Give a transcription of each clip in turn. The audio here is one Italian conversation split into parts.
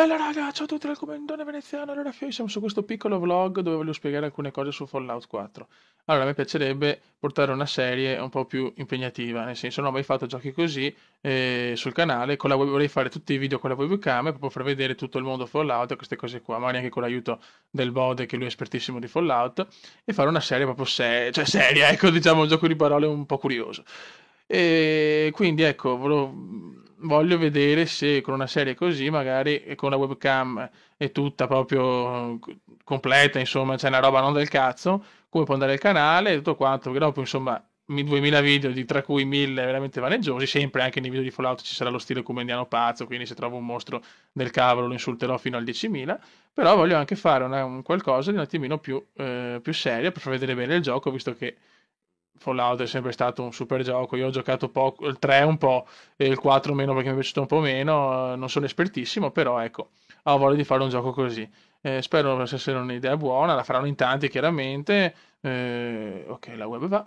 Bella raga, ciao a tutti dal Comandone Veneziano. Allora, Fio, siamo su questo piccolo vlog dove voglio spiegare alcune cose su Fallout 4. Allora, a me piacerebbe portare una serie un po' più impegnativa, nel senso non ho mai fatto giochi così sul canale, vorrei fare tutti i video con la webcam e proprio far vedere tutto il mondo Fallout e queste cose qua, magari anche con l'aiuto del Bode che lui è espertissimo di Fallout, e fare una serie proprio cioè seria, ecco, diciamo un gioco di parole un po' curioso. E quindi ecco, voglio vedere se con una serie così, magari e con la webcam è tutta proprio completa, insomma, c'è una roba non del cazzo, come può andare il canale e tutto quanto, perché dopo, insomma, 2000 video, tra cui 1000 veramente vaneggiosi, sempre anche nei video di Fallout ci sarà lo stile comendiano pazzo, quindi se trovo un mostro del cavolo lo insulterò fino al 10.000, però voglio anche fare un qualcosa di un attimino più serio per far vedere bene il gioco, visto che Fallout è sempre stato un super gioco. Io ho giocato poco, il 3 un po' e il 4 meno perché mi è piaciuto un po' meno. Non sono espertissimo, però ecco, ho voglia di fare un gioco così. Spero possa essere un'idea buona, la faranno in tanti chiaramente. Ok, la web va.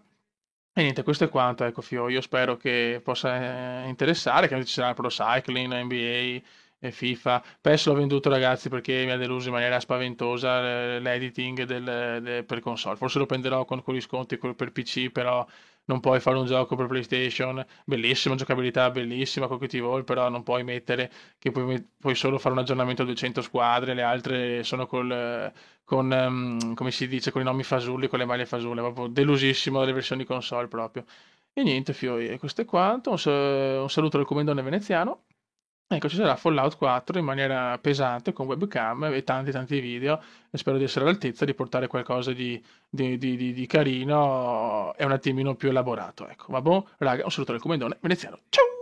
E niente, questo è quanto, ecco Fio, io spero che possa interessare, che ci sarà Pro Cycling, NBA, e FIFA. PES l'ho venduto ragazzi perché mi ha deluso in maniera spaventosa l'editing per console. Forse lo prenderò con gli sconti per PC, però non puoi fare un gioco per PlayStation, bellissimo, giocabilità bellissima, con cui vuoi, però non puoi mettere che puoi solo fare un aggiornamento a 200 squadre, le altre sono come si dice, con i nomi fasulli, con le maglie fasulle, proprio delusissimo dalle versioni console proprio. E niente, Fioi, e questo è quanto. Un saluto dal comandone veneziano. Ecco, ci sarà Fallout 4 in maniera pesante con webcam e tanti tanti video e spero di essere all'altezza di portare qualcosa di carino e un attimino più elaborato. Ecco, va buon? Raga, un saluto dal comandone veneziano. Ciao!